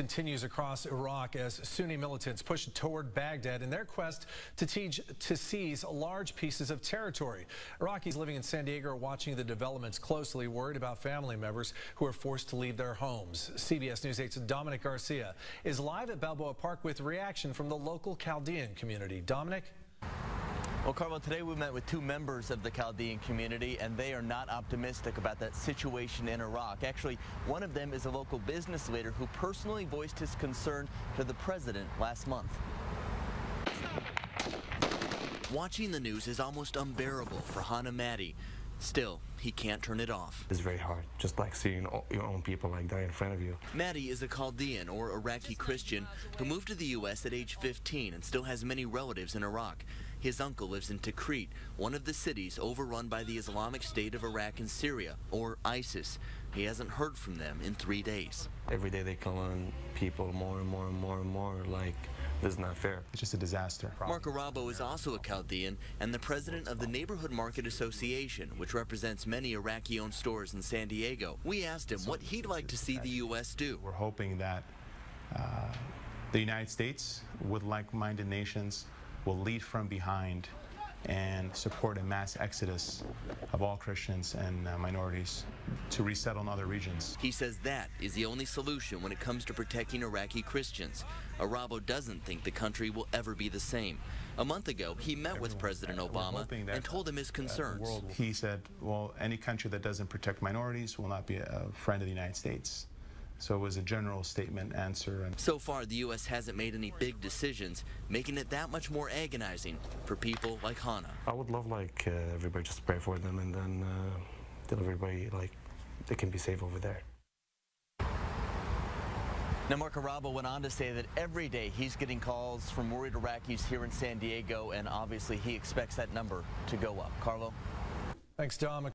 continues across Iraq as Sunni militants push toward Baghdad in their quest to seize large pieces of territory. Iraqis living in San Diego are watching the developments closely, worried about family members who are forced to leave their homes. CBS News 8's Dominic Garcia is live at Balboa Park with reaction from the local Chaldean community. Dominic? Well, Carlo, today we met with two members of the Chaldean community, and they are not optimistic about that situation in Iraq. Actually, one of them is a local business leader who personally voiced his concern to the president last month. Watching the news is almost unbearable for Hana Madi. Still, he can't turn it off. It's very hard, just like seeing your own people like die in front of you. Madi is a Chaldean, or Iraqi Christian, who moved to the U.S. at age 15 and still has many relatives in Iraq. His uncle lives in Tikrit, one of the cities overrun by the Islamic State of Iraq and Syria, or ISIS. He hasn't heard from them in 3 days. Every day they come on people more and more and more and more, like, this is not fair. It's just a disaster. Mark Arabo is also a Chaldean and the president of the Neighborhood Market Association, which represents many Iraqi-owned stores in San Diego. We asked him what he'd like to see the U.S. do. We're hoping that the United States, with like-minded nations, will lead from behind and support a mass exodus of all Christians and minorities to resettle in other regions. He says that is the only solution when it comes to protecting Iraqi Christians. Arabo doesn't think the country will ever be the same. A month ago, he met with President Obama and told him his concerns. He said, well, any country that doesn't protect minorities will not be a friend of the United States. So it was a general statement answer. So far, the U.S. hasn't made any big decisions, making it that much more agonizing for people like Hana. I would love, like, everybody just pray for them and then tell everybody, like, they can be safe over there. Now, Mark Arabo went on to say that every day he's getting calls from worried Iraqis here in San Diego, and obviously he expects that number to go up. Carlo? Thanks, Dom.